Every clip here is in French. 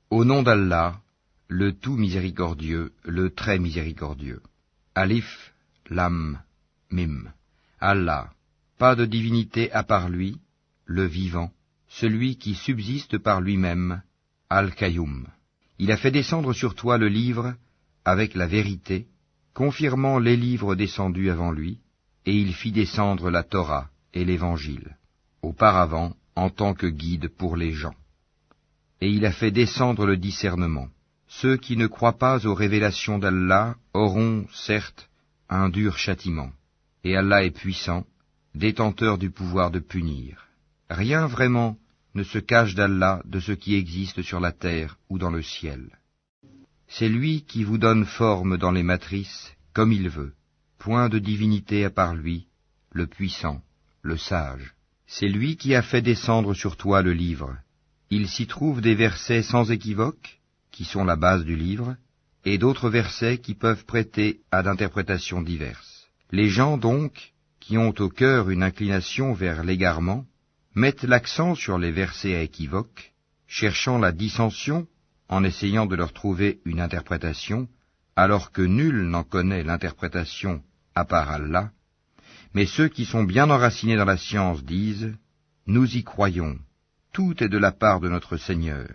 Au nom d'Allah, le tout miséricordieux, le très miséricordieux. Alif, Lam, Mim. Allah, pas de divinité à part lui, le vivant, celui qui subsiste par lui-même, Al-Qayyum. Il a fait descendre sur toi le livre avec la vérité, confirmant les livres descendus avant lui, et il fit descendre la Torah et l'Évangile, auparavant en tant que guide pour les gens. Et il a fait descendre le discernement. Ceux qui ne croient pas aux révélations d'Allah auront, certes, un dur châtiment. Et Allah est puissant, détenteur du pouvoir de punir. Rien vraiment ne se cache d'Allah de ce qui existe sur la terre ou dans le ciel. C'est lui qui vous donne forme dans les matrices, comme il veut. Point de divinité à part lui, le puissant, le sage. C'est lui qui a fait descendre sur toi le livre. Il s'y trouve des versets sans équivoque, qui sont la base du livre, et d'autres versets qui peuvent prêter à d'interprétations diverses. Les gens donc, qui ont au cœur une inclination vers l'égarement, mettent l'accent sur les versets à équivoque, cherchant la dissension en essayant de leur trouver une interprétation, alors que nul n'en connaît l'interprétation à part Allah. Mais ceux qui sont bien enracinés dans la science disent « Nous y croyons, tout est de la part de notre Seigneur. »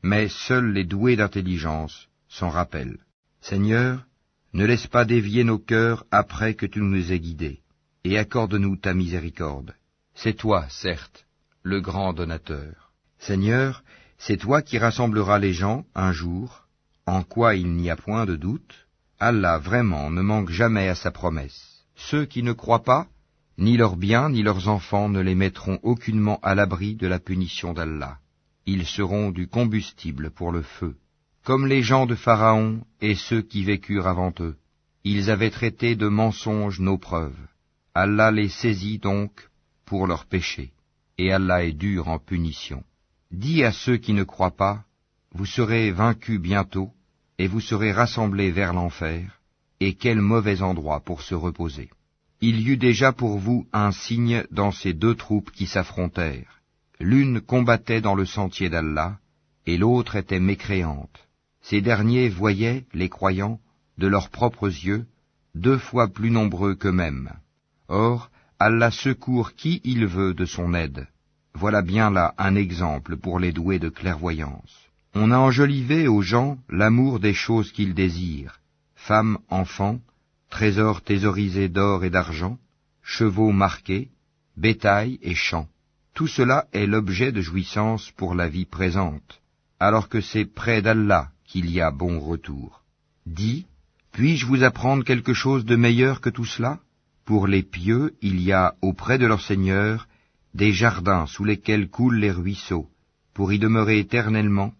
Mais seuls les doués d'intelligence s'en rappellent. Seigneur, ne laisse pas dévier nos cœurs après que tu nous aies guidés, et accorde-nous ta miséricorde. C'est toi, certes, le grand donateur. Seigneur, c'est toi qui rassembleras les gens un jour, en quoi il n'y a point de doute. Allah vraiment ne manque jamais à sa promesse. Ceux qui ne croient pas, ni leurs biens ni leurs enfants ne les mettront aucunement à l'abri de la punition d'Allah. Ils seront du combustible pour le feu, comme les gens de Pharaon et ceux qui vécurent avant eux. Ils avaient traité de mensonges nos preuves. Allah les saisit donc pour leurs péchés, et Allah est dur en punition. Dis à ceux qui ne croient pas, vous serez vaincus bientôt, et vous serez rassemblés vers l'enfer, et quel mauvais endroit pour se reposer. Il y eut déjà pour vous un signe dans ces deux troupes qui s'affrontèrent. L'une combattait dans le sentier d'Allah, et l'autre était mécréante. Ces derniers voyaient, les croyants, de leurs propres yeux, 2 fois plus nombreux qu'eux-mêmes. Or, Allah secourt qui il veut de son aide. Voilà bien là un exemple pour les doués de clairvoyance. On a enjolivé aux gens l'amour des choses qu'ils désirent, femmes, enfants, trésors thésaurisés d'or et d'argent, chevaux marqués, bétail et champs. Tout cela est l'objet de jouissance pour la vie présente, alors que c'est près d'Allah qu'il y a bon retour. Dis, puis-je vous apprendre quelque chose de meilleur que tout cela? Pour les pieux, il y a auprès de leur Seigneur des jardins sous lesquels coulent les ruisseaux, pour y demeurer éternellement,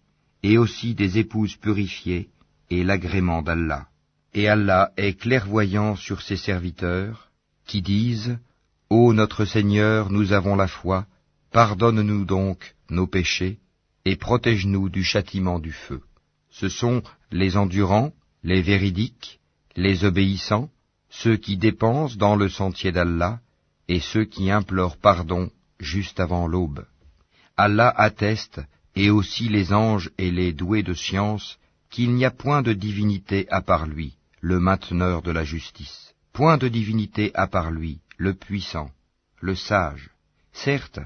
et aussi des épouses purifiées, et l'agrément d'Allah. Et Allah est clairvoyant sur ses serviteurs, qui disent « Ô notre Seigneur, nous avons la foi, pardonne-nous donc nos péchés, et protège-nous du châtiment du feu. » Ce sont les endurants, les véridiques, les obéissants, ceux qui dépensent dans le sentier d'Allah, et ceux qui implorent pardon juste avant l'aube. Allah atteste, et aussi les anges et les doués de science, qu'il n'y a point de divinité à part lui, le mainteneur de la justice. Point de divinité à part lui, le puissant, le sage. Certes,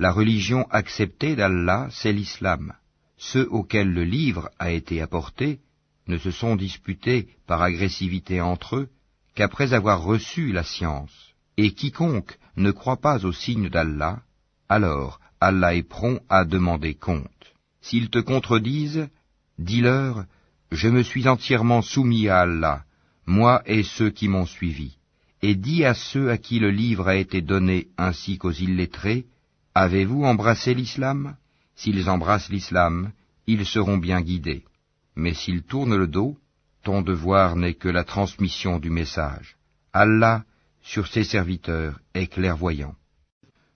la religion acceptée d'Allah, c'est l'islam. Ceux auxquels le livre a été apporté ne se sont disputés par agressivité entre eux qu'après avoir reçu la science. Et quiconque ne croit pas au signe d'Allah, alors Allah est prompt à demander compte. S'ils te contredisent, dis-leur, je me suis entièrement soumis à Allah, moi et ceux qui m'ont suivi. Et dis à ceux à qui le livre a été donné ainsi qu'aux illettrés, avez-vous embrassé l'islam? S'ils embrassent l'islam, ils seront bien guidés. Mais s'ils tournent le dos, ton devoir n'est que la transmission du message. Allah, sur ses serviteurs, est clairvoyant.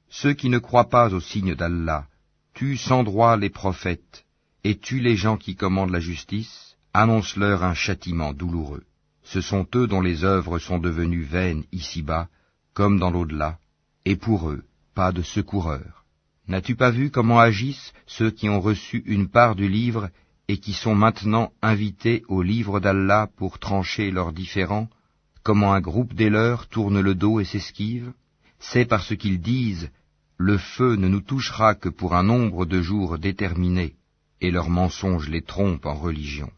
Ceux qui ne croient pas au signe d'Allah tuent sans droit les prophètes et tuent les gens qui commandent la justice, annonce-leur un châtiment douloureux. Ce sont eux dont les œuvres sont devenues vaines ici-bas, comme dans l'au-delà, et pour eux, pas de secoureur. N'as-tu pas vu comment agissent ceux qui ont reçu une part du livre et qui sont maintenant invités au livre d'Allah pour trancher leurs différends, comment un groupe des leurs tourne le dos et s'esquive, c'est parce qu'ils disent « Le feu ne nous touchera que pour un nombre de jours déterminé », et leurs mensonges les trompent en religion.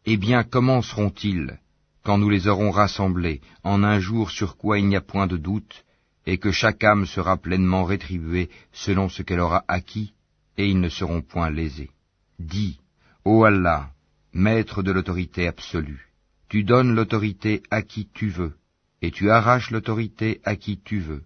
Eh bien, comment seront-ils, quand nous les aurons rassemblés, en un jour sur quoi il n'y a point de doute, et que chaque âme sera pleinement rétribuée selon ce qu'elle aura acquis, et ils ne seront point lésés. Dis, ô Allah, maître de l'autorité absolue, tu donnes l'autorité à qui tu veux, et tu arraches l'autorité à qui tu veux,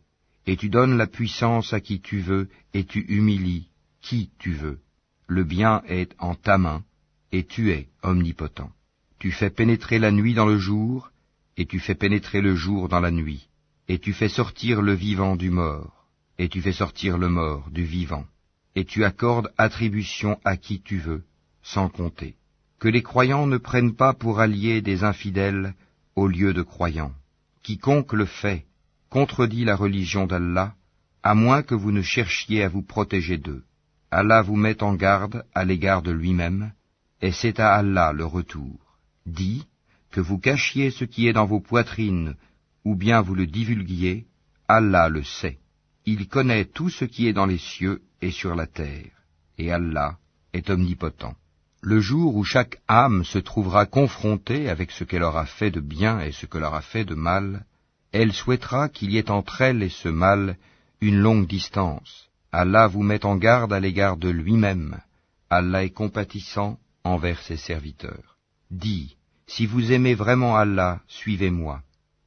et tu donnes la puissance à qui tu veux, et tu humilies qui tu veux. Le bien est en ta main, et tu es omnipotent. Tu fais pénétrer la nuit dans le jour, et tu fais pénétrer le jour dans la nuit, et tu fais sortir le vivant du mort, et tu fais sortir le mort du vivant, et tu accordes attribution à qui tu veux, sans compter. Que les croyants ne prennent pas pour alliés des infidèles au lieu de croyants. Quiconque le fait contredit la religion d'Allah, à moins que vous ne cherchiez à vous protéger d'eux. Allah vous met en garde à l'égard de lui-même, et c'est à Allah le retour. Dis, que vous cachiez ce qui est dans vos poitrines, ou bien vous le divulguiez, Allah le sait. Il connaît tout ce qui est dans les cieux et sur la terre, et Allah est omnipotent. Le jour où chaque âme se trouvera confrontée avec ce qu'elle aura fait de bien et ce qu'elle aura fait de mal, elle souhaitera qu'il y ait entre elle et ce mal une longue distance. Allah vous met en garde à l'égard de lui-même. Allah est compatissant envers ses serviteurs. Dis, si vous aimez vraiment Allah, suivez-moi.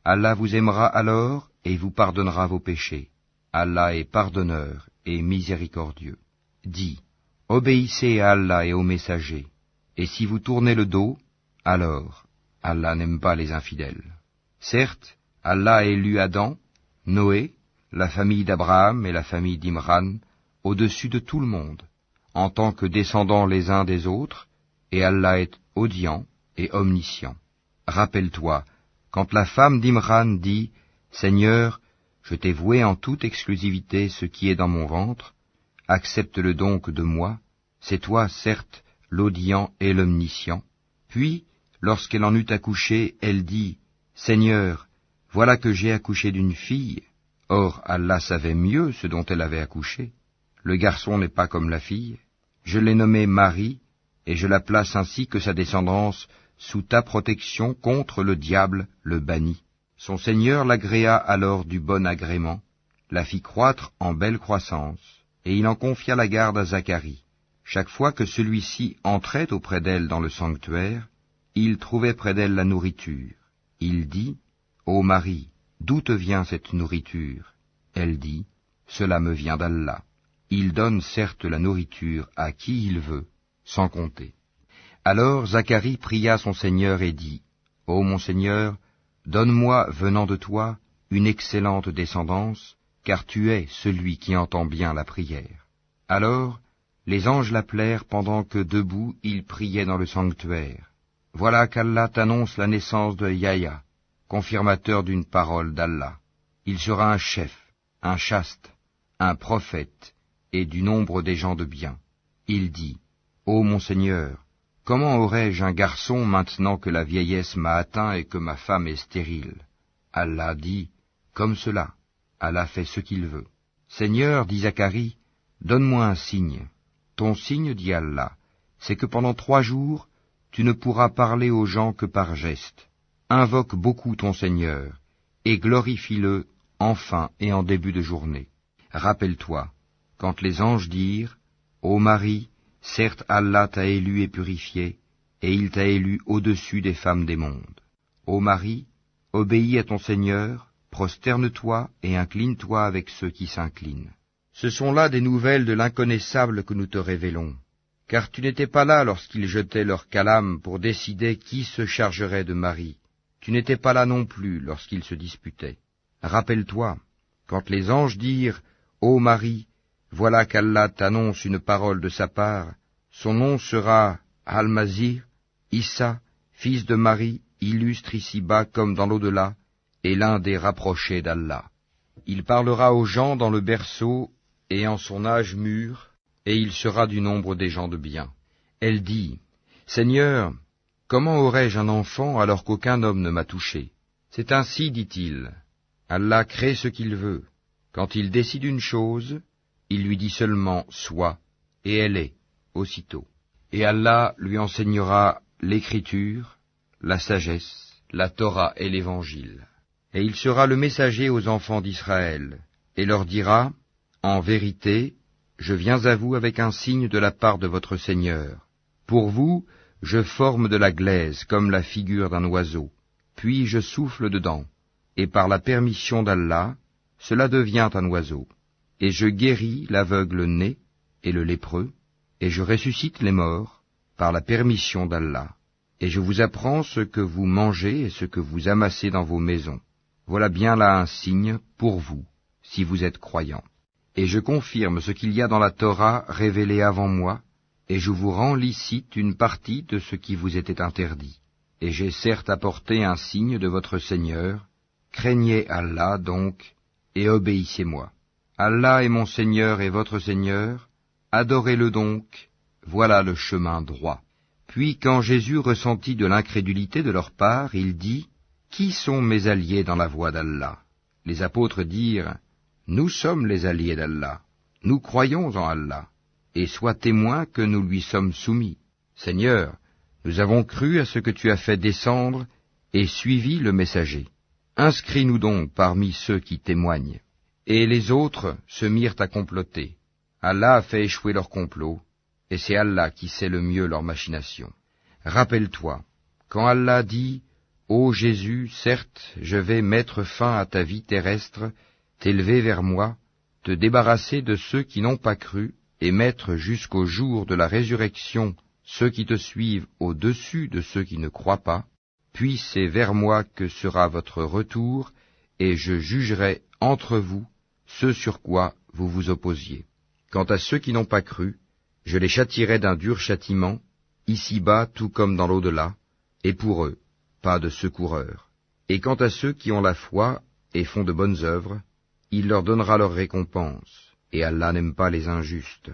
Allah vous aimera alors et vous pardonnera vos péchés. Allah est pardonneur et miséricordieux. Dis, obéissez à Allah et aux messagers, et si vous tournez le dos, alors Allah n'aime pas les infidèles. Certes, Allah a élu Adam, Noé, la famille d'Abraham et la famille d'Imran, au-dessus de tout le monde, en tant que descendants les uns des autres, et Allah est audient et omniscient. Rappelle-toi, quand la femme d'Imran dit « Seigneur, je t'ai voué en toute exclusivité ce qui est dans mon ventre, accepte-le donc de moi, c'est toi, certes, l'audient et l'omniscient. » Puis, lorsqu'elle en eut accouché, elle dit « Seigneur, voilà que j'ai accouché d'une fille. » Or, Allah savait mieux ce dont elle avait accouché. Le garçon n'est pas comme la fille. Je l'ai nommée Marie, et je la place ainsi que sa descendance sous ta protection contre le diable, le banni. Son Seigneur l'agréa alors du bon agrément, la fit croître en belle croissance, et il en confia la garde à Zacharie. Chaque fois que celui-ci entrait auprès d'elle dans le sanctuaire, il trouvait près d'elle la nourriture. Il dit, « Ô Marie, d'où te vient cette nourriture ?» Elle dit, « Cela me vient d'Allah. Il donne certes la nourriture à qui il veut, sans compter. » Alors Zacharie pria son Seigneur et dit, « Ô mon Seigneur, donne-moi, venant de toi, une excellente descendance, car tu es celui qui entend bien la prière. » Alors, les anges l'appelèrent pendant que debout il priait dans le sanctuaire. Voilà qu'Allah t'annonce la naissance de Yahya, confirmateur d'une parole d'Allah. Il sera un chef, un chaste, un prophète, et du nombre des gens de bien. Il dit, « Ô mon Seigneur, comment aurais-je un garçon maintenant que la vieillesse m'a atteint et que ma femme est stérile ?» Allah dit, « Comme cela, Allah fait ce qu'il veut. » Seigneur, dit Zacharie, donne-moi un signe. Ton signe, dit Allah, c'est que pendant 3 jours, tu ne pourras parler aux gens que par gestes. Invoque beaucoup ton Seigneur, et glorifie-le en fin et en début de journée. Rappelle-toi, quand les anges dirent, Ô Marie, certes Allah t'a élu et purifié, et il t'a élu au-dessus des femmes des mondes. Ô Marie, obéis à ton Seigneur, prosterne-toi et incline-toi avec ceux qui s'inclinent. Ce sont là des nouvelles de l'inconnaissable que nous te révélons, car tu n'étais pas là lorsqu'ils jetaient leur calame pour décider qui se chargerait de Marie. Tu n'étais pas là non plus lorsqu'ils se disputaient. Rappelle-toi, quand les anges dirent, Ô Marie, voilà qu'Allah t'annonce une parole de sa part, son nom sera Al-Masih, Issa, fils de Marie, illustre ici-bas comme dans l'au-delà, et l'un des rapprochés d'Allah. Il parlera aux gens dans le berceau et en son âge mûr, et il sera du nombre des gens de bien. Elle dit, Seigneur, comment aurais-je un enfant alors qu'aucun homme ne m'a touché? C'est ainsi, dit-il, Allah crée ce qu'il veut. Quand il décide une chose, il lui dit seulement « sois » et elle est, aussitôt. Et Allah lui enseignera l'écriture, la sagesse, la Torah et l'Évangile. Et il sera le messager aux enfants d'Israël, et leur dira, « En vérité, je viens à vous avec un signe de la part de votre Seigneur. Pour vous, je forme de la glaise comme la figure d'un oiseau, puis je souffle dedans, et par la permission d'Allah, cela devient un oiseau. Et je guéris l'aveugle né et le lépreux, et je ressuscite les morts par la permission d'Allah. Et je vous apprends ce que vous mangez et ce que vous amassez dans vos maisons. Voilà bien là un signe pour vous, si vous êtes croyants. Et je confirme ce qu'il y a dans la Torah révélée avant moi, et je vous rends licite une partie de ce qui vous était interdit. Et j'ai certes apporté un signe de votre Seigneur. Craignez Allah donc, et obéissez-moi. Allah est mon Seigneur et votre Seigneur, adorez-le donc, voilà le chemin droit. » Puis quand Jésus ressentit de l'incrédulité de leur part, il dit, « Qui sont mes alliés dans la voie d'Allah ?» Les apôtres dirent, « Nous sommes les alliés d'Allah, nous croyons en Allah, et sois témoin que nous lui sommes soumis. Seigneur, nous avons cru à ce que tu as fait descendre et suivi le messager. Inscris-nous donc parmi ceux qui témoignent. » Et les autres se mirent à comploter. Allah a fait échouer leur complot, et c'est Allah qui sait le mieux leurs machinations. Rappelle-toi, quand Allah dit, « Ô Jésus, certes, je vais mettre fin à ta vie terrestre, t'élever vers moi, te débarrasser de ceux qui n'ont pas cru, et mettre jusqu'au jour de la résurrection ceux qui te suivent au-dessus de ceux qui ne croient pas, puis c'est vers moi que sera votre retour, et je jugerai entre vous ce sur quoi vous vous opposiez. Quant à ceux qui n'ont pas cru, je les châtierai d'un dur châtiment, ici-bas tout comme dans l'au-delà, et pour eux, pas de secoureur. Et quant à ceux qui ont la foi et font de bonnes œuvres, il leur donnera leur récompense, et Allah n'aime pas les injustes.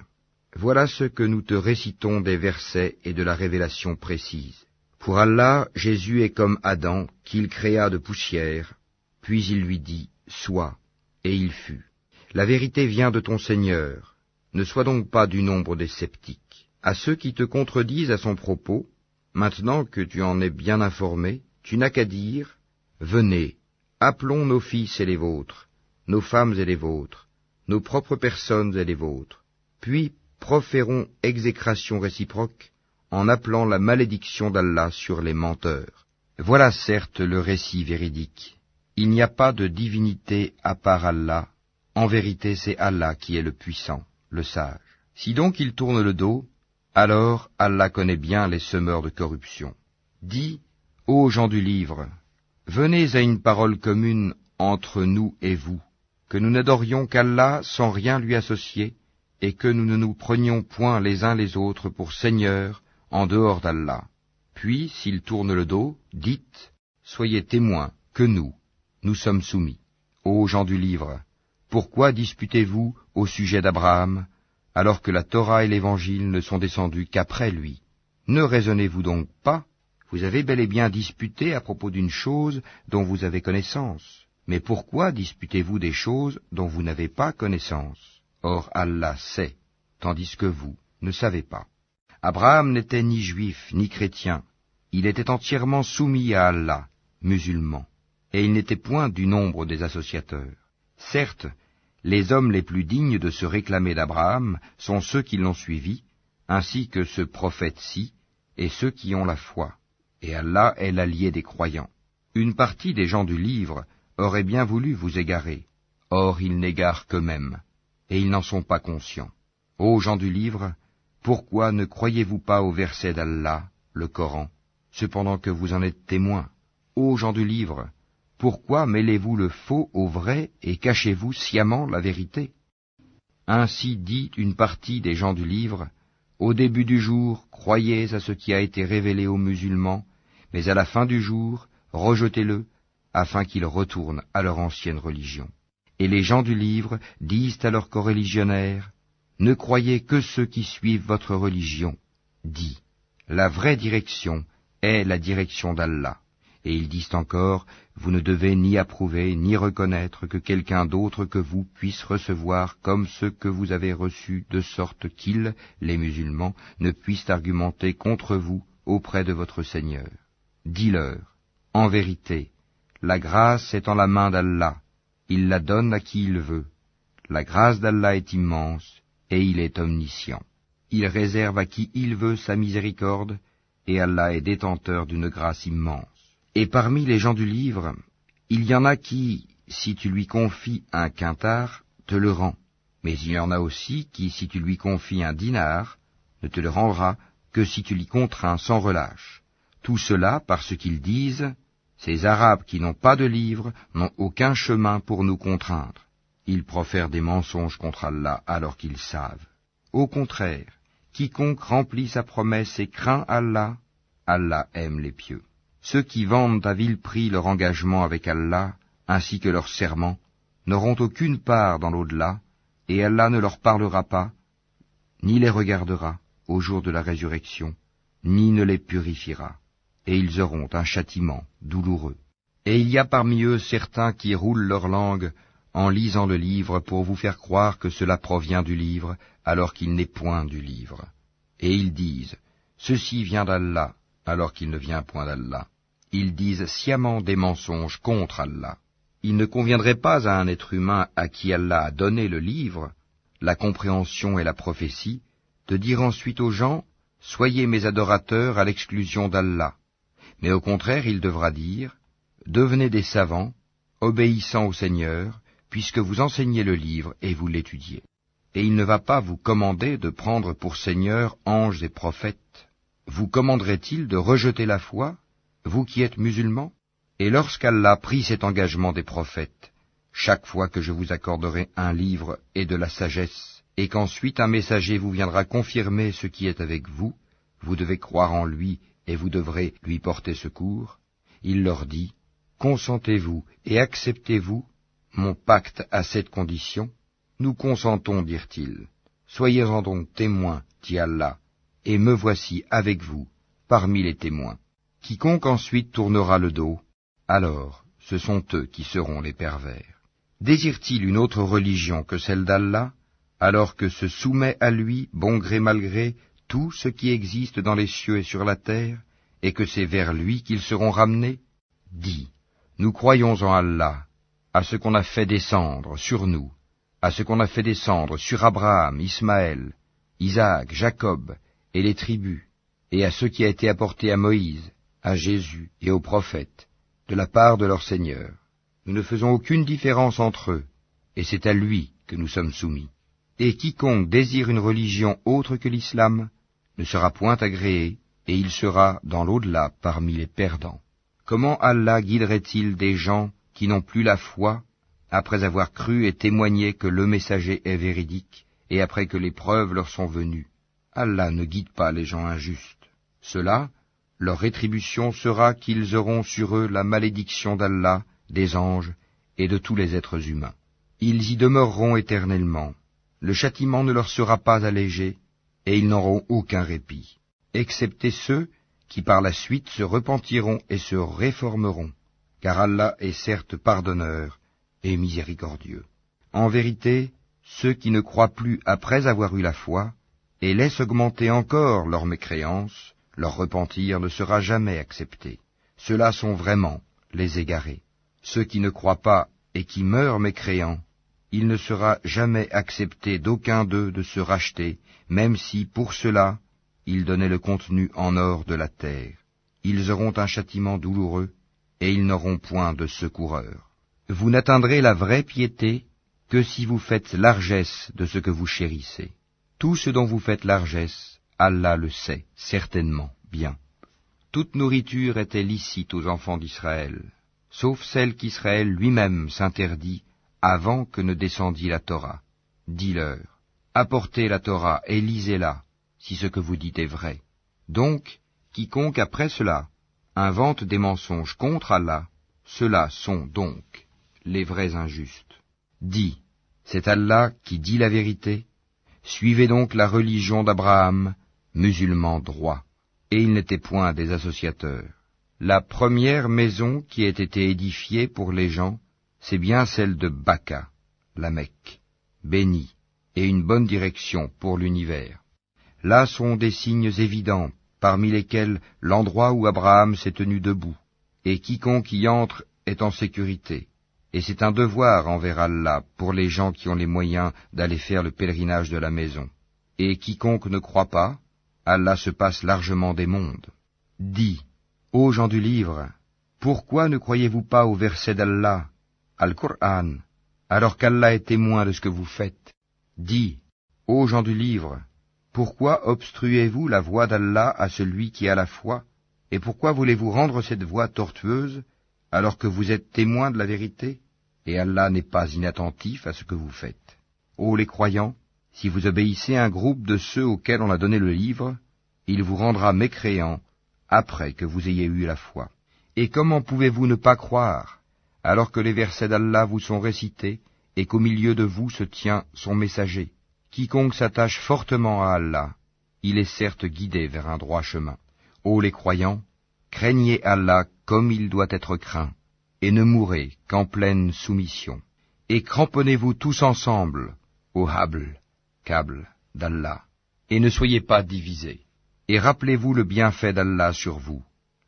Voilà ce que nous te récitons des versets et de la révélation précise. Pour Allah, Jésus est comme Adam, qu'il créa de poussière, puis il lui dit, « Sois », et il fut. La vérité vient de ton Seigneur. Ne sois donc pas du nombre des sceptiques. À ceux qui te contredisent à son propos, maintenant que tu en es bien informé, tu n'as qu'à dire, « Venez, appelons nos fils et les vôtres, nos femmes et les vôtres, nos propres personnes et les vôtres, puis proférons exécration réciproque en appelant la malédiction d'Allah sur les menteurs. » Voilà certes le récit véridique. Il n'y a pas de divinité à part Allah. En vérité, c'est Allah qui est le puissant, le sage. Si donc ils tournent le dos, alors Allah connaît bien les semeurs de corruption. Dis, ô gens du livre, venez à une parole commune entre nous et vous, que nous n'adorions qu'Allah sans rien lui associer, et que nous ne nous prenions point les uns les autres pour seigneurs en dehors d'Allah. Puis, s'ils tournent le dos, dites, soyez témoins que nous sommes soumis. Ô gens du livre, pourquoi disputez-vous au sujet d'Abraham, alors que la Torah et l'Évangile ne sont descendus qu'après lui? Ne raisonnez-vous donc pas? Vous avez bel et bien disputé à propos d'une chose dont vous avez connaissance. Mais pourquoi disputez-vous des choses dont vous n'avez pas connaissance? Or Allah sait, tandis que vous ne savez pas. Abraham n'était ni juif ni chrétien, il était entièrement soumis à Allah, musulman, et il n'était point du nombre des associateurs. Certes, les hommes les plus dignes de se réclamer d'Abraham sont ceux qui l'ont suivi, ainsi que ce prophète-ci, et ceux qui ont la foi, et Allah est l'allié des croyants. Une partie des gens du livre aurait bien voulu vous égarer, or ils n'égarent qu'eux-mêmes, et ils n'en sont pas conscients. Ô gens du livre, pourquoi ne croyez-vous pas au verset d'Allah, le Coran, cependant que vous en êtes témoins? Ô gens du livre, pourquoi mêlez-vous le faux au vrai et cachez-vous sciemment la vérité? Ainsi dit une partie des gens du livre, au début du jour, croyez à ce qui a été révélé aux musulmans, mais à la fin du jour, rejetez-le, afin qu'ils retournent à leur ancienne religion. Et les gens du livre disent à leurs coreligionnaires, ne croyez que ceux qui suivent votre religion. Dis, La vraie direction est la direction d'Allah. Et ils disent encore, vous ne devez ni approuver ni reconnaître que quelqu'un d'autre que vous puisse recevoir comme ce que vous avez reçu, de sorte qu'ils, les musulmans, ne puissent argumenter contre vous auprès de votre Seigneur. Dis-leur, en vérité, la grâce est en la main d'Allah, il la donne à qui il veut. La grâce d'Allah est immense, et il est omniscient. Il réserve à qui il veut sa miséricorde, et Allah est détenteur d'une grâce immense. Et parmi les gens du livre, il y en a qui, si tu lui confies un quintar, te le rend. Mais il y en a aussi qui, si tu lui confies un dinar, ne te le rendra que si tu l'y contrains sans relâche. Tout cela parce qu'ils disent, ces Arabes qui n'ont pas de livre n'ont aucun chemin pour nous contraindre. Ils profèrent des mensonges contre Allah alors qu'ils savent. Au contraire, quiconque remplit sa promesse et craint Allah, Allah aime les pieux. Ceux qui vendent à vil prix leur engagement avec Allah, ainsi que leur serment, n'auront aucune part dans l'au-delà, et Allah ne leur parlera pas, ni les regardera au jour de la résurrection, ni ne les purifiera, et ils auront un châtiment douloureux. Et il y a parmi eux certains qui roulent leur langue en lisant le livre pour vous faire croire que cela provient du livre, alors qu'il n'est point du livre. Et ils disent, ceci vient d'Allah, alors qu'il ne vient point d'Allah. Ils disent sciemment des mensonges contre Allah. Il ne conviendrait pas à un être humain à qui Allah a donné le livre, la compréhension et la prophétie, de dire ensuite aux gens, soyez mes adorateurs à l'exclusion d'Allah. Mais au contraire, il devra dire, devenez des savants, obéissant au Seigneur, puisque vous enseignez le livre et vous l'étudiez. Et il ne va pas vous commander de prendre pour Seigneur anges et prophètes. Vous commanderait-il de rejeter la foi, vous qui êtes musulmans? Et lorsqu'Allah prit cet engagement des prophètes, chaque fois que je vous accorderai un livre et de la sagesse, et qu'ensuite un messager vous viendra confirmer ce qui est avec vous, vous devez croire en lui et vous devrez lui porter secours, il leur dit, consentez-vous et acceptez-vous mon pacte à cette condition? Nous consentons, dirent-ils. Soyez-en donc témoins, dit Allah, et me voici avec vous, parmi les témoins. Quiconque ensuite tournera le dos, alors ce sont eux qui seront les pervers. Désire-t-il une autre religion que celle d'Allah, alors que se soumet à lui, bon gré mal gré, tout ce qui existe dans les cieux et sur la terre, et que c'est vers lui qu'ils seront ramenés? Dis, nous croyons en Allah, à ce qu'on a fait descendre sur nous, à ce qu'on a fait descendre sur Abraham, Ismaël, Isaac, Jacob, et les tribus, et à ce qui a été apporté à Moïse, à Jésus et aux prophètes, de la part de leur Seigneur. Nous ne faisons aucune différence entre eux, et c'est à lui que nous sommes soumis. Et quiconque désire une religion autre que l'islam ne sera point agréé, et il sera dans l'au-delà parmi les perdants. Comment Allah guiderait-il des gens qui n'ont plus la foi, après avoir cru et témoigné que le messager est véridique, et après que les preuves leur sont venues? Allah ne guide pas les gens injustes. Cela, leur rétribution sera qu'ils auront sur eux la malédiction d'Allah, des anges et de tous les êtres humains. Ils y demeureront éternellement. Le châtiment ne leur sera pas allégé, et ils n'auront aucun répit, excepté ceux qui par la suite se repentiront et se réformeront, car Allah est certes pardonneur et miséricordieux. En vérité, ceux qui ne croient plus après avoir eu la foi, et laissent augmenter encore leur mécréance, leur repentir ne sera jamais accepté. Ceux-là sont vraiment les égarés. Ceux qui ne croient pas et qui meurent mécréants, il ne sera jamais accepté d'aucun d'eux de se racheter, même si, pour cela, ils donnaient le contenu en or de la terre. Ils auront un châtiment douloureux, et ils n'auront point de secoureur. Vous n'atteindrez la vraie piété que si vous faites largesse de ce que vous chérissez. Tout ce dont vous faites largesse, Allah le sait, certainement, bien. Toute nourriture était licite aux enfants d'Israël, sauf celle qu'Israël lui-même s'interdit avant que ne descendît la Torah. Dis-leur, apportez la Torah et lisez-la, si ce que vous dites est vrai. Donc, quiconque après cela invente des mensonges contre Allah, ceux-là sont donc les vrais injustes. Dis, c'est Allah qui dit la vérité. Suivez donc la religion d'Abraham, musulman droit. et ils n'étaient point des associateurs. La première maison qui ait été édifiée pour les gens, c'est bien celle de Baka, la Mecque, bénie, et une bonne direction pour l'univers. Là sont des signes évidents, parmi lesquels l'endroit où Abraham s'est tenu debout, et quiconque y entre est en sécurité. Et c'est un devoir envers Allah pour les gens qui ont les moyens d'aller faire le pèlerinage de la maison. Et quiconque ne croit pas, Allah se passe largement des mondes. Dis, ô gens du livre, pourquoi ne croyez-vous pas au verset d'Allah, Al-Qur'an, alors qu'Allah est témoin de ce que vous faites? Dis, ô gens du livre, pourquoi obstruez-vous la voie d'Allah à celui qui a la foi, et pourquoi voulez-vous rendre cette voie tortueuse, alors que vous êtes témoins de la vérité, et Allah n'est pas inattentif à ce que vous faites. Ô les croyants, si vous obéissez à un groupe de ceux auxquels on a donné le livre, il vous rendra mécréants après que vous ayez eu la foi. Et comment pouvez-vous ne pas croire, alors que les versets d'Allah vous sont récités, et qu'au milieu de vous se tient son messager? Quiconque s'attache fortement à Allah, il est certes guidé vers un droit chemin. Ô les croyants, craignez Allah comme il doit être craint, et ne mourrez qu'en pleine soumission. Et cramponnez-vous tous ensemble au câble d'Allah, et ne soyez pas divisés. Et rappelez-vous le bienfait d'Allah sur vous.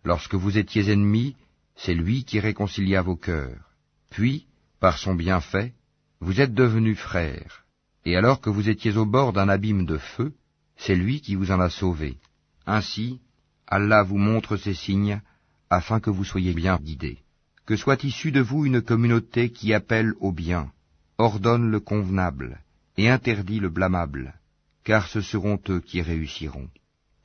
Lorsque vous étiez ennemis, c'est lui qui réconcilia vos cœurs. Puis, par son bienfait, vous êtes devenus frères. Et alors que vous étiez au bord d'un abîme de feu, c'est lui qui vous en a sauvés. Ainsi, Allah vous montre ces signes, afin que vous soyez bien guidés. Que soit issue de vous une communauté qui appelle au bien, ordonne le convenable, et interdit le blâmable, car ce seront eux qui réussiront.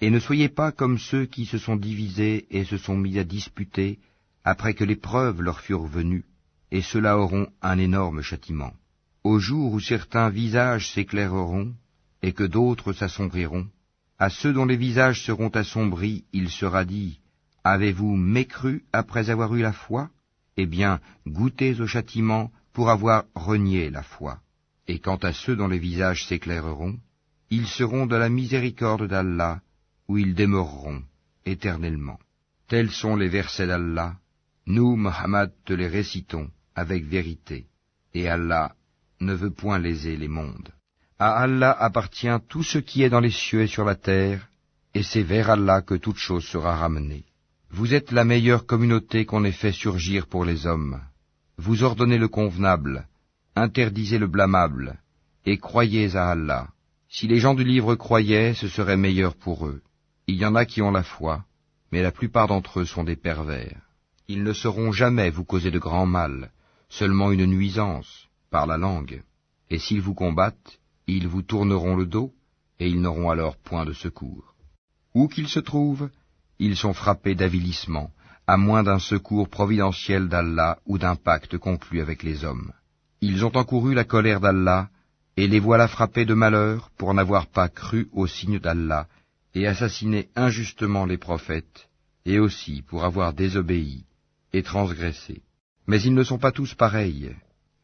Et ne soyez pas comme ceux qui se sont divisés et se sont mis à disputer, après que les preuves leur furent venues, et ceux-là auront un énorme châtiment. Au jour où certains visages s'éclaireront, et que d'autres s'assombriront, à ceux dont les visages seront assombris, il sera dit, « Avez-vous mécru après avoir eu la foi? Eh bien, goûtez au châtiment pour avoir renié la foi. » Et quant à ceux dont les visages s'éclaireront, ils seront de la miséricorde d'Allah, où ils demeureront éternellement. Tels sont les versets d'Allah. Nous, Muhammad, te les récitons avec vérité, et Allah ne veut point léser les mondes. À Allah appartient tout ce qui est dans les cieux et sur la terre, et c'est vers Allah que toute chose sera ramenée. Vous êtes la meilleure communauté qu'on ait fait surgir pour les hommes. Vous ordonnez le convenable, interdisez le blâmable, et croyez à Allah. Si les gens du livre croyaient, ce serait meilleur pour eux. Il y en a qui ont la foi, mais la plupart d'entre eux sont des pervers. Ils ne sauront jamais vous causer de grand mal, seulement une nuisance, par la langue. Et s'ils vous combattent, ils vous tourneront le dos, et ils n'auront alors point de secours. Où qu'ils se trouvent, ils sont frappés d'avilissement, à moins d'un secours providentiel d'Allah ou d'un pacte conclu avec les hommes. Ils ont encouru la colère d'Allah, et les voilà frappés de malheur pour n'avoir pas cru aux signes d'Allah, et assassiné injustement les prophètes, et aussi pour avoir désobéi et transgressé. Mais ils ne sont pas tous pareils.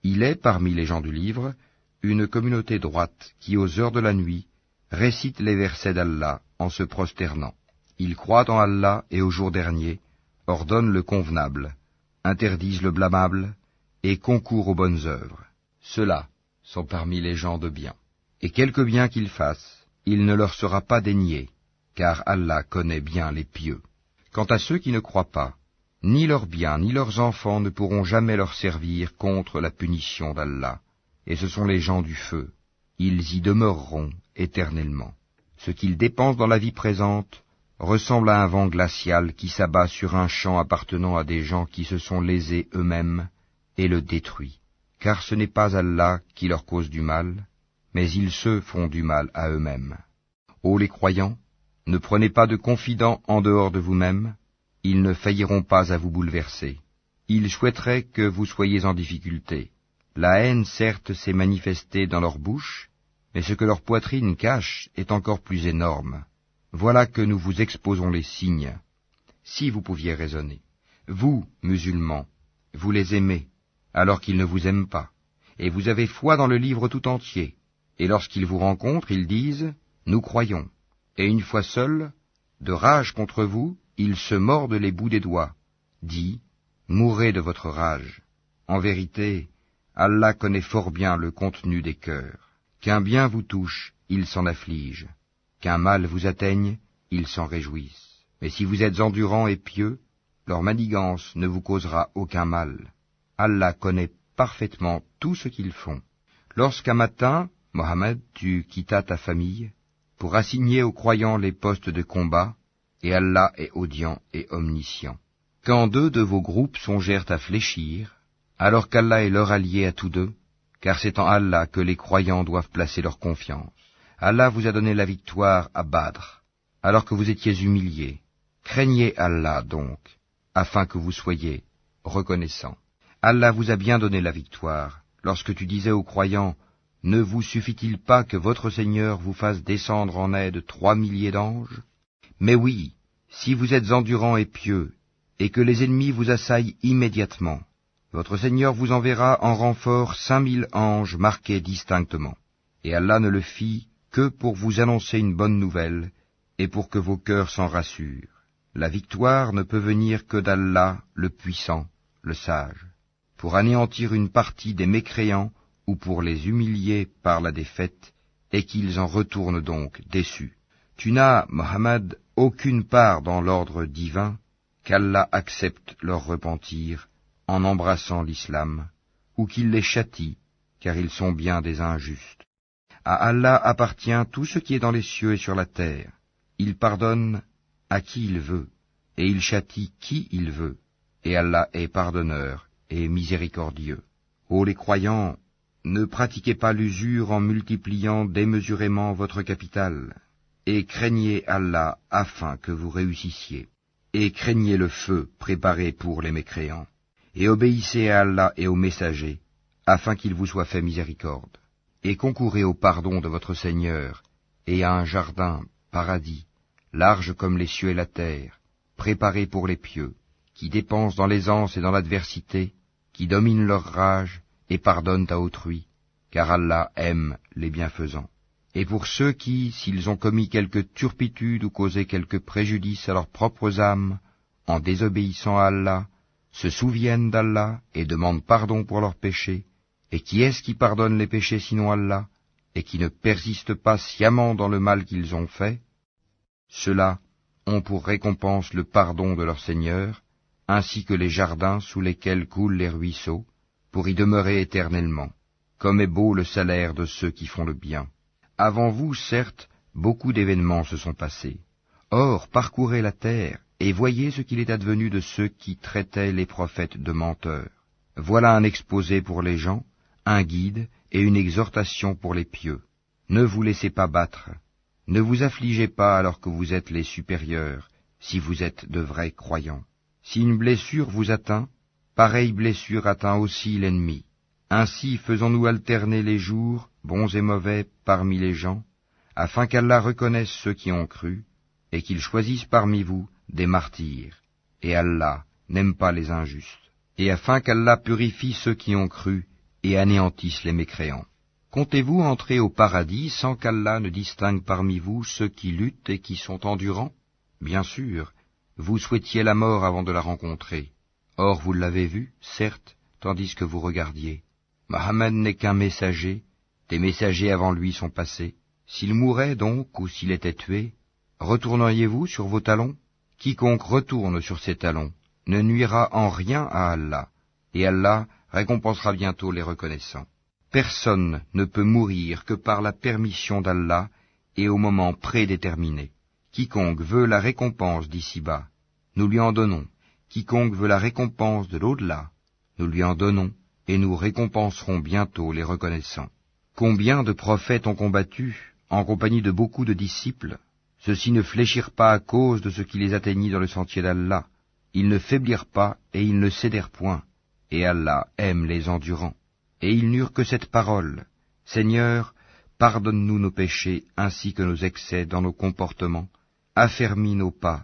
Il est, parmi les gens du livre, une communauté droite qui, aux heures de la nuit, récite les versets d'Allah en se prosternant. Ils croient en Allah et au jour dernier, ordonnent le convenable, interdisent le blâmable, et concourent aux bonnes œuvres. Ceux-là sont parmi les gens de bien. Et quelque bien qu'ils fassent, il ne leur sera pas dénié, car Allah connaît bien les pieux. Quant à ceux qui ne croient pas, ni leurs biens ni leurs enfants ne pourront jamais leur servir contre la punition d'Allah, et ce sont les gens du feu. Ils y demeureront éternellement. Ce qu'ils dépensent dans la vie présente ressemble à un vent glacial qui s'abat sur un champ appartenant à des gens qui se sont lésés eux-mêmes et le détruit. Car ce n'est pas Allah qui leur cause du mal, mais ils se font du mal à eux-mêmes. Ô les croyants, ne prenez pas de confidents en dehors de vous-même, ils ne failliront pas à vous bouleverser. Ils souhaiteraient que vous soyez en difficulté. La haine, certes, s'est manifestée dans leur bouche, mais ce que leur poitrine cache est encore plus énorme. Voilà que nous vous exposons les signes, si vous pouviez raisonner. Vous, musulmans, vous les aimez, alors qu'ils ne vous aiment pas, et vous avez foi dans le livre tout entier, et lorsqu'ils vous rencontrent, ils disent « Nous croyons », et une fois seuls, De rage contre vous, ils se mordent les bouts des doigts. Dis, mourrez de votre rage. En vérité, Allah connaît fort bien le contenu des cœurs. Qu'un bien vous touche, ils s'en affligent. Qu'un mal vous atteigne, ils s'en réjouissent. Mais si vous êtes endurants et pieux, leur manigance ne vous causera aucun mal. Allah connaît parfaitement tout ce qu'ils font. Lorsqu'un matin, Mohammed, tu quittas ta famille, pour assigner aux croyants les postes de combat, et Allah est audient et omniscient. Quand deux de vos groupes songèrent à fléchir, alors qu'Allah est leur allié à tous deux, car c'est en Allah que les croyants doivent placer leur confiance. Allah vous a donné la victoire à Badr, alors que vous étiez humiliés. Craignez Allah donc, afin que vous soyez reconnaissants. Allah vous a bien donné la victoire, lorsque tu disais aux croyants, « Ne vous suffit-il pas que votre Seigneur vous fasse descendre en aide 3 milliers d'anges ?» Mais oui, si vous êtes endurants et pieux, et que les ennemis vous assaillent immédiatement, votre Seigneur vous enverra en renfort 5000 anges marqués distinctement. Et Allah ne le fit que pour vous annoncer une bonne nouvelle, et pour que vos cœurs s'en rassurent. La victoire ne peut venir que d'Allah, le puissant, le sage, pour anéantir une partie des mécréants, ou pour les humilier par la défaite, et qu'ils en retournent donc déçus. Tu n'as, Mohammed, aucune part dans l'ordre divin, qu'Allah accepte leur repentir en embrassant l'islam, ou qu'il les châtie, car ils sont bien des injustes. À Allah appartient tout ce qui est dans les cieux et sur la terre. Il pardonne à qui il veut, et il châtie qui il veut, et Allah est pardonneur et miséricordieux. Ô les croyants, ne pratiquez pas l'usure en multipliant démesurément votre capital, et craignez Allah afin que vous réussissiez, et craignez le feu préparé pour les mécréants, et obéissez à Allah et aux messagers, afin qu'il vous soit fait miséricorde, et concourez au pardon de votre Seigneur, et à un jardin, paradis, large comme les cieux et la terre, préparé pour les pieux, qui dépensent dans l'aisance et dans l'adversité, qui dominent leur rage, et pardonnent à autrui, car Allah aime les bienfaisants. Et pour ceux qui, s'ils ont commis quelque turpitude ou causé quelque préjudice à leurs propres âmes, en désobéissant à Allah, se souviennent d'Allah et demandent pardon pour leurs péchés, et qui est-ce qui pardonne les péchés sinon Allah, et qui ne persiste pas sciemment dans le mal qu'ils ont fait? Ceux-là ont pour récompense le pardon de leur Seigneur, ainsi que les jardins sous lesquels coulent les ruisseaux, pour y demeurer éternellement. Comme est beau le salaire de ceux qui font le bien. Avant vous, certes, beaucoup d'événements se sont passés. Or, parcourez la terre, et voyez ce qu'il est advenu de ceux qui traitaient les prophètes de menteurs. Voilà un exposé pour les gens, un guide et une exhortation pour les pieux. Ne vous laissez pas battre. Ne vous affligez pas alors que vous êtes les supérieurs, si vous êtes de vrais croyants. Si une blessure vous atteint, pareille blessure atteint aussi l'ennemi. Ainsi faisons-nous alterner les jours, bons et mauvais, parmi les gens, afin qu'Allah reconnaisse ceux qui ont cru, et qu'il choisisse parmi vous des martyrs. Et Allah n'aime pas les injustes. Et afin qu'Allah purifie ceux qui ont cru, et anéantisse les mécréants. Comptez-vous entrer au paradis sans qu'Allah ne distingue parmi vous ceux qui luttent et qui sont endurants? Bien sûr, vous souhaitiez la mort avant de la rencontrer. Or vous l'avez vue, certes, tandis que vous regardiez. Mohammed n'est qu'un messager, des messagers avant lui sont passés. S'il mourait donc, ou s'il était tué, retourneriez-vous sur vos talons? Quiconque retourne sur ses talons ne nuira en rien à Allah, et Allah récompensera bientôt les reconnaissants. Personne ne peut mourir que par la permission d'Allah et au moment prédéterminé. Quiconque veut la récompense d'ici-bas, nous lui en donnons. Quiconque veut la récompense de l'au-delà, nous lui en donnons, et nous récompenserons bientôt les reconnaissants. Combien de prophètes ont combattu, en compagnie de beaucoup de disciples? Ceux-ci ne fléchirent pas à cause de ce qui les atteignit dans le sentier d'Allah. Ils ne faiblirent pas, et ils ne cédèrent point. Et Allah aime les endurants. Et ils n'eurent que cette parole. Seigneur, pardonne-nous nos péchés ainsi que nos excès dans nos comportements, affermis nos pas,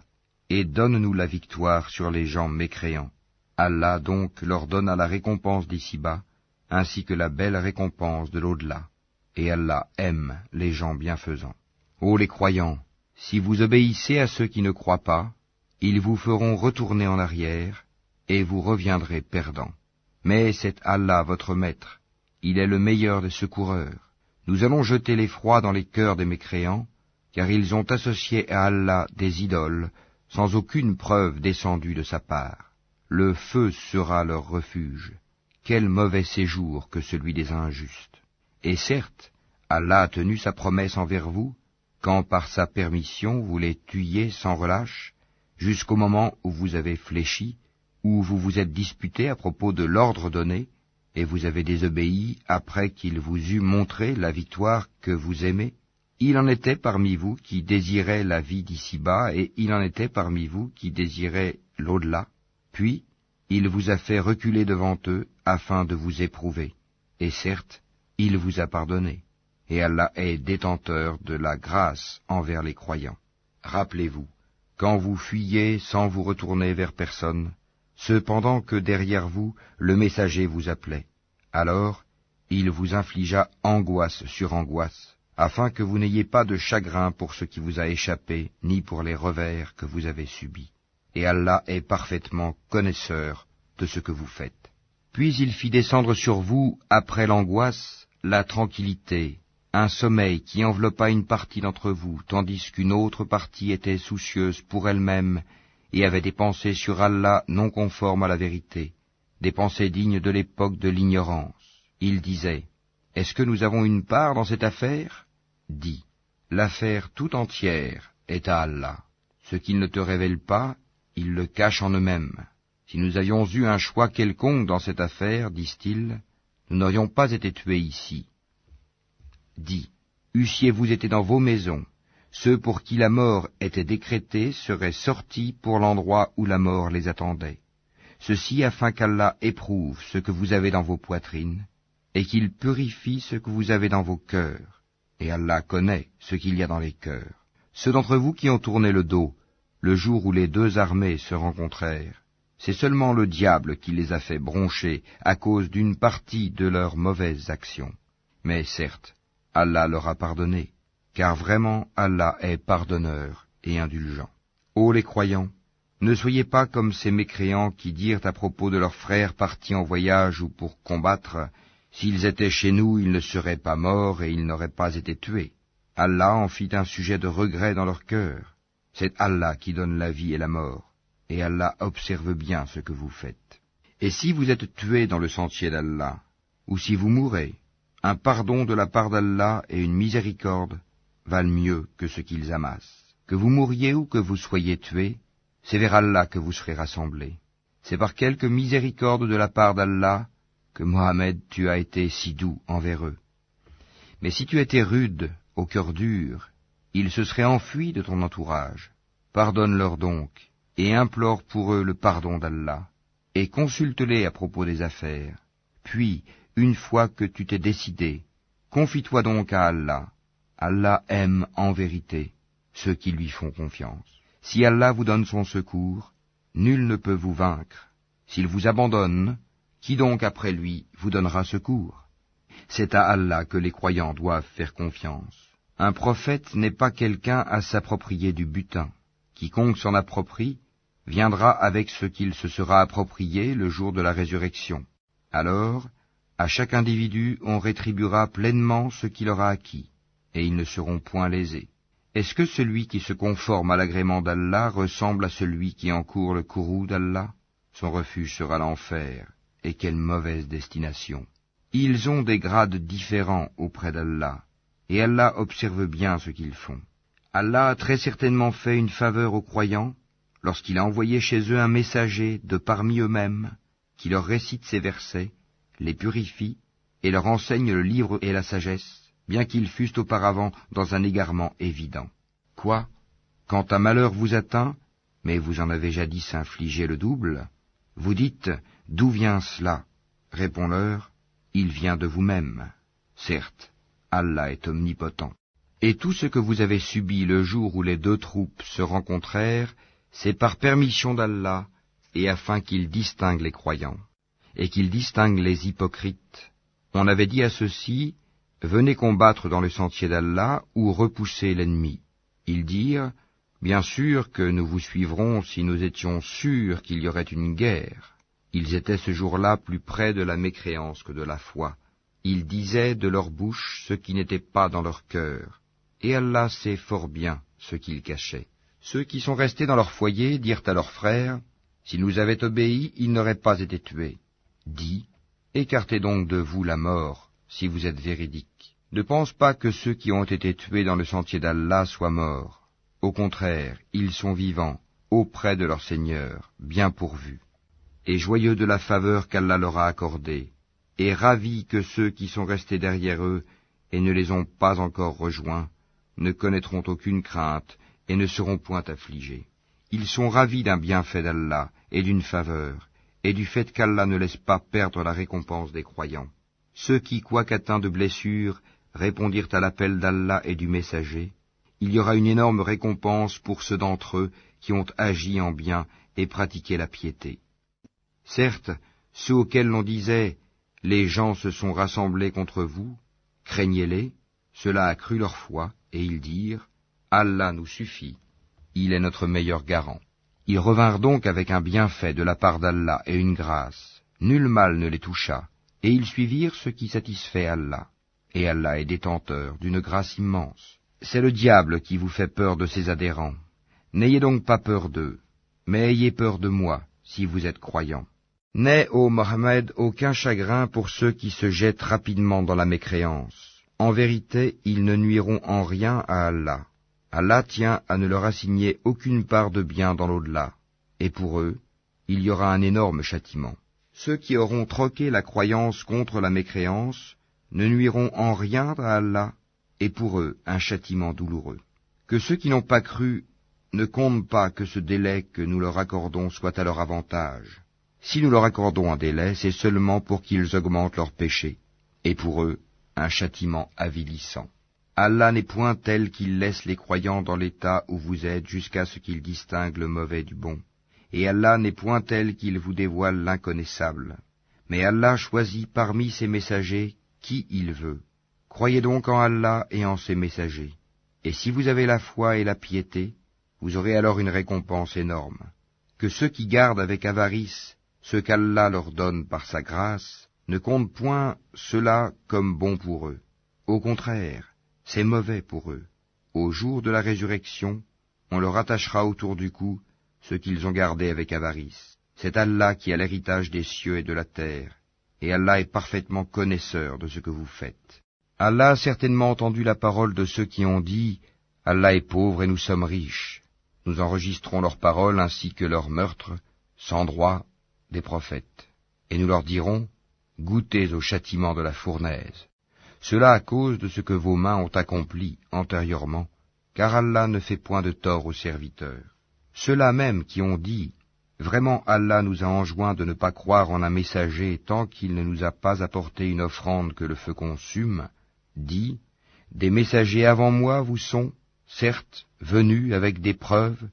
et donne-nous la victoire sur les gens mécréants. Allah donc leur donna la récompense d'ici-bas, ainsi que la belle récompense de l'au-delà. Et Allah aime les gens bienfaisants. Ô les croyants, Si vous obéissez à ceux qui ne croient pas, ils vous feront retourner en arrière, et vous reviendrez perdants. Mais c'est Allah votre maître, il est le meilleur des secoureurs. Nous allons jeter l'effroi dans les cœurs des mécréants, car ils ont associé à Allah des idoles, sans aucune preuve descendue de sa part. Le feu sera leur refuge. Quel mauvais séjour que celui des injustes. Et certes, Allah a tenu sa promesse envers vous, quand par sa permission vous les tuiez sans relâche, jusqu'au moment où vous avez fléchi, où vous vous êtes disputé à propos de l'ordre donné, et vous avez désobéi après qu'il vous eût montré la victoire que vous aimez. Il en était parmi vous qui désiraient la vie d'ici-bas, et il en était parmi vous qui désiraient l'au-delà. Puis, il vous a fait reculer devant eux, afin de vous éprouver. Et certes, il vous a pardonné. Et Allah est détenteur de la grâce envers les croyants. Rappelez-vous, quand vous fuyiez sans vous retourner vers personne, cependant que derrière vous, le messager vous appelait. Alors, il vous infligea angoisse sur angoisse, afin que vous n'ayez pas de chagrin pour ce qui vous a échappé, ni pour les revers que vous avez subis. Et Allah est parfaitement connaisseur de ce que vous faites. Puis il fit descendre sur vous, après l'angoisse, la tranquillité, un sommeil qui enveloppa une partie d'entre vous, tandis qu'une autre partie était soucieuse pour elle-même, et avait des pensées sur Allah non conformes à la vérité, des pensées dignes de l'époque de l'ignorance. Il disait, « Est-ce que nous avons une part dans cette affaire ?» Dis, « L'affaire tout entière est à Allah. Ce qu'ils ne te révèlent pas, ils le cachent en eux-mêmes. Si nous avions eu un choix quelconque dans cette affaire, disent-ils, nous n'aurions pas été tués ici. » Dis, « Eussiez-vous été dans vos maisons, ceux pour qui la mort était décrétée seraient sortis pour l'endroit où la mort les attendait. Ceci afin qu'Allah éprouve ce que vous avez dans vos poitrines, et qu'il purifie ce que vous avez dans vos cœurs. Et Allah connaît ce qu'il y a dans les cœurs. Ceux d'entre vous qui ont tourné le dos, le jour où les deux armées se rencontrèrent, c'est seulement le diable qui les a fait broncher à cause d'une partie de leurs mauvaises actions. Mais certes, Allah leur a pardonné, car vraiment Allah est pardonneur et indulgent. Ô les croyants, ne soyez pas comme ces mécréants qui dirent à propos de leurs frères partis en voyage ou pour combattre, « S'ils étaient chez nous, ils ne seraient pas morts et ils n'auraient pas été tués. » Allah en fit un sujet de regret dans leur cœur. C'est Allah qui donne la vie et la mort, et Allah observe bien ce que vous faites. Et si vous êtes tués dans le sentier d'Allah, ou si vous mourrez, un pardon de la part d'Allah et une miséricorde valent mieux que ce qu'ils amassent. Que vous mouriez ou que vous soyez tués, c'est vers Allah que vous serez rassemblés. C'est par quelque miséricorde de la part d'Allah que Mohammed, tu as été si doux envers eux. Mais si tu étais rude, au cœur dur, ils se seraient enfuis de ton entourage. Pardonne-leur donc, et implore pour eux le pardon d'Allah, et consulte-les à propos des affaires. Puis, une fois que tu t'es décidé, confie-toi donc à Allah. Allah aime en vérité ceux qui lui font confiance. Si Allah vous donne son secours, nul ne peut vous vaincre. S'il vous abandonne, qui donc après lui vous donnera secours? C'est à Allah que les croyants doivent faire confiance. Un prophète n'est pas quelqu'un à s'approprier du butin. Quiconque s'en approprie viendra avec ce qu'il se sera approprié le jour de la résurrection. Alors, à chaque individu on rétribuera pleinement ce qu'il aura acquis, et ils ne seront point lésés. Est-ce que celui qui se conforme à l'agrément d'Allah ressemble à celui qui encourt le courroux d'Allah? Son refuge sera l'enfer, et quelle mauvaise destination. Ils ont des grades différents auprès d'Allah, et Allah observe bien ce qu'ils font. Allah a très certainement fait une faveur aux croyants, lorsqu'il a envoyé chez eux un messager de parmi eux-mêmes, qui leur récite ces versets, les purifie, et leur enseigne le livre et la sagesse, bien qu'ils fussent auparavant dans un égarement évident. Quoi? Quand un malheur vous atteint, mais vous en avez jadis infligé le double, vous dites, d'où vient cela? Réponds-leur, il vient de vous-même. Certes, Allah est omnipotent. Et tout ce que vous avez subi le jour où les deux troupes se rencontrèrent, c'est par permission d'Allah, et afin qu'il distingue les croyants, et qu'il distingue les hypocrites. On avait dit à ceux-ci, venez combattre dans le sentier d'Allah ou repoussez l'ennemi. Ils dirent, bien sûr que nous vous suivrons si nous étions sûrs qu'il y aurait une guerre. Ils étaient ce jour-là plus près de la mécréance que de la foi. Ils disaient de leur bouche ce qui n'était pas dans leur cœur. Et Allah sait fort bien ce qu'ils cachaient. Ceux qui sont restés dans leur foyer dirent à leurs frères, s'ils nous avaient obéi, ils n'auraient pas été tués. Dis, écartez donc de vous la mort, si vous êtes véridiques. Ne pense pas que ceux qui ont été tués dans le sentier d'Allah soient morts. Au contraire, ils sont vivants, auprès de leur Seigneur, bien pourvus, et joyeux de la faveur qu'Allah leur a accordée, et ravis que ceux qui sont restés derrière eux et ne les ont pas encore rejoints ne connaîtront aucune crainte et ne seront point affligés. Ils sont ravis d'un bienfait d'Allah et d'une faveur, et du fait qu'Allah ne laisse pas perdre la récompense des croyants. Ceux qui, quoique atteints de blessures, répondirent à l'appel d'Allah et du messager, il y aura une énorme récompense pour ceux d'entre eux qui ont agi en bien et pratiqué la piété. Certes, ceux auxquels l'on disait « Les gens se sont rassemblés contre vous », craignez-les, cela accrut leur foi, et ils dirent « Allah nous suffit, il est notre meilleur garant ». Ils revinrent donc avec un bienfait de la part d'Allah et une grâce. Nul mal ne les toucha, et ils suivirent ce qui satisfait Allah. Et Allah est détenteur d'une grâce immense. C'est le diable qui vous fait peur de ses adhérents. N'ayez donc pas peur d'eux, mais ayez peur de moi, si vous êtes croyants. N'aie, ô Mohammed, aucun chagrin pour ceux qui se jettent rapidement dans la mécréance. En vérité, ils ne nuiront en rien à Allah. Allah tient à ne leur assigner aucune part de bien dans l'au-delà, et pour eux, il y aura un énorme châtiment. Ceux qui auront troqué la croyance contre la mécréance ne nuiront en rien à Allah, et pour eux un châtiment douloureux. Que ceux qui n'ont pas cru ne comptent pas que ce délai que nous leur accordons soit à leur avantage. Si nous leur accordons un délai, c'est seulement pour qu'ils augmentent leurs péchés, et pour eux un châtiment avilissant. Allah n'est point tel qu'il laisse les croyants dans l'état où vous êtes jusqu'à ce qu'ils distinguent le mauvais du bon. Et Allah n'est point tel qu'il vous dévoile l'inconnaissable. Mais Allah choisit parmi ses messagers qui il veut. Croyez donc en Allah et en ses messagers. Et si vous avez la foi et la piété, vous aurez alors une récompense énorme. Que ceux qui gardent avec avarice ce qu'Allah leur donne par sa grâce ne comptent point cela comme bon pour eux. Au contraire, c'est mauvais pour eux. Au jour de la résurrection, on leur attachera autour du cou ce qu'ils ont gardé avec avarice. C'est Allah qui a l'héritage des cieux et de la terre, et Allah est parfaitement connaisseur de ce que vous faites. Allah a certainement entendu la parole de ceux qui ont dit « Allah est pauvre et nous sommes riches. Nous enregistrons leurs paroles ainsi que leurs meurtres, sans droit, des prophètes. Et nous leur dirons « Goûtez au châtiment de la fournaise. » Cela à cause de ce que vos mains ont accompli antérieurement, car Allah ne fait point de tort aux serviteurs. Ceux-là même qui ont dit « Vraiment Allah nous a enjoint de ne pas croire en un messager tant qu'il ne nous a pas apporté une offrande que le feu consume », dit « Des messagers avant moi vous sont, certes, venus avec des preuves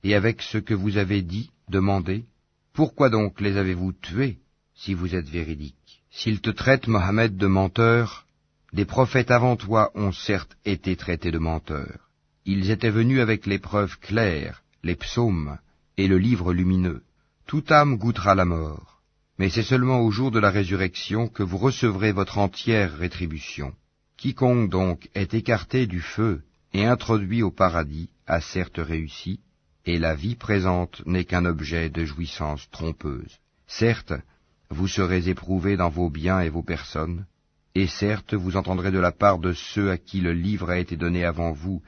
et avec ce que vous avez dit, demandé. Pourquoi donc les avez-vous tués, si vous êtes véridiques? S'ils te traitent, Mohammed, de menteur, des prophètes avant toi ont certes été traités de menteurs. Ils étaient venus avec les preuves claires, les psaumes et le livre lumineux. Toute âme goûtera la mort, mais c'est seulement au jour de la résurrection que vous recevrez votre entière rétribution. Quiconque donc est écarté du feu et introduit au paradis a certes réussi, et la vie présente n'est qu'un objet de jouissance trompeuse. Certes, vous serez éprouvés dans vos biens et vos personnes, et certes vous entendrez de la part de ceux à qui le livre a été donné avant vous,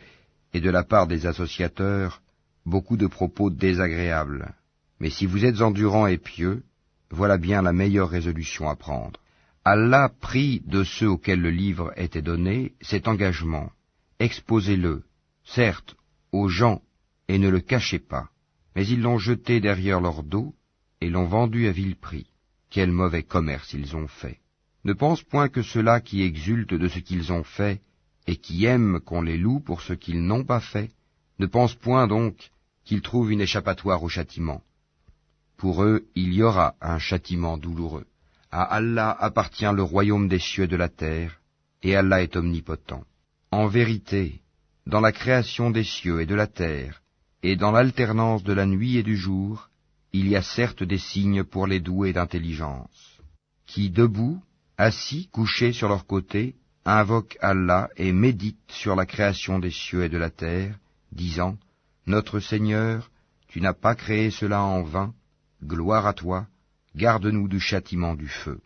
et de la part des associateurs, beaucoup de propos désagréables. Mais si vous êtes endurants et pieux, voilà bien la meilleure résolution à prendre. Allah prit de ceux auxquels le livre était donné cet engagement. Exposez-le, certes, aux gens, et ne le cachez pas. Mais ils l'ont jeté derrière leur dos, et l'ont vendu à vil prix. Quel mauvais commerce ils ont fait. Ne pense point que ceux-là qui exultent de ce qu'ils ont fait, et qui aiment qu'on les loue pour ce qu'ils n'ont pas fait, ne pense point donc qu'ils trouvent une échappatoire au châtiment. Pour eux, il y aura un châtiment douloureux. À Allah appartient le royaume des cieux et de la terre, et Allah est omnipotent. En vérité, dans la création des cieux et de la terre, et dans l'alternance de la nuit et du jour, il y a certes des signes pour les doués d'intelligence, qui, debout, assis, couchés sur leur côté, invoquent Allah et méditent sur la création des cieux et de la terre, disant, « Notre Seigneur, tu n'as pas créé cela en vain, gloire à toi, garde-nous du châtiment du feu.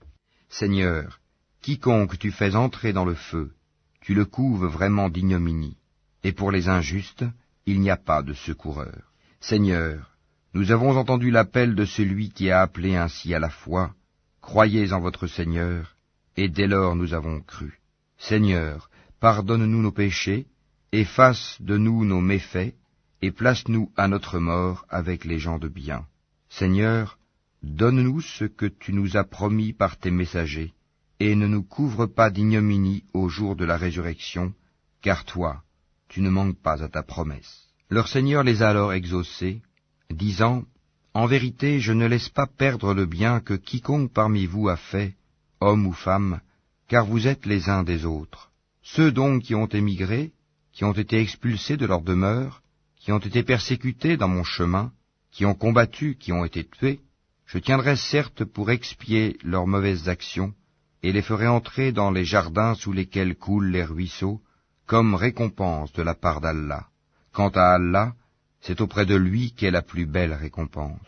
Seigneur, quiconque tu fais entrer dans le feu, tu le couves vraiment d'ignominie, et pour les injustes, il n'y a pas de secoureur. Seigneur, nous avons entendu l'appel de celui qui a appelé ainsi à la foi, croyez en votre Seigneur, et dès lors nous avons cru. Seigneur, pardonne-nous nos péchés, efface de nous nos méfaits, et place-nous à notre mort avec les gens de bien. Seigneur, donne-nous ce que tu nous as promis par tes messagers, et ne nous couvre pas d'ignominie au jour de la résurrection, car toi, tu ne manques pas à ta promesse. Leur Seigneur les a alors exaucés, disant, « En vérité, je ne laisse pas perdre le bien que quiconque parmi vous a fait, homme ou femme, car vous êtes les uns des autres. Ceux donc qui ont émigré, qui ont été expulsés de leur demeure, qui ont été persécutés dans mon chemin, qui ont combattu, qui ont été tués, je tiendrai certes pour expier leurs mauvaises actions, et les ferai entrer dans les jardins sous lesquels coulent les ruisseaux, comme récompense de la part d'Allah. Quant à Allah, c'est auprès de lui qu'est la plus belle récompense.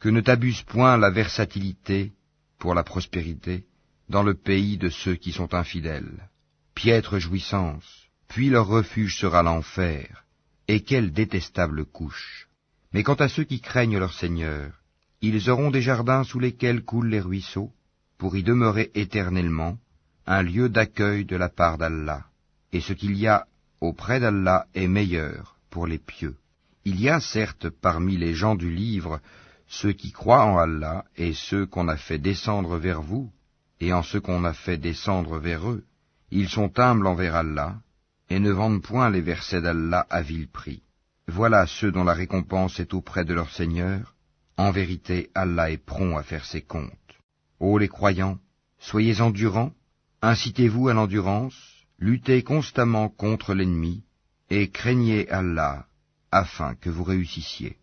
Que ne t'abuse point la versatilité, pour la prospérité, dans le pays de ceux qui sont infidèles. Piètre jouissance, puis leur refuge sera l'enfer, et quelle détestable couche. Mais quant à ceux qui craignent leur Seigneur, ils auront des jardins sous lesquels coulent les ruisseaux, pour y demeurer éternellement, un lieu d'accueil de la part d'Allah, et ce qu'il y a auprès d'Allah est meilleur pour les pieux. Il y a certes parmi les gens du livre ceux qui croient en Allah et ceux qu'on a fait descendre vers vous, et en ceux qu'on a fait descendre vers eux. Ils sont humbles envers Allah, et ne vendent point les versets d'Allah à vil prix. Voilà ceux dont la récompense est auprès de leur Seigneur. En vérité, Allah est prompt à faire ses comptes. Ô les croyants, soyez endurants, incitez-vous à l'endurance, luttez constamment contre l'ennemi, et craignez Allah, afin que vous réussissiez.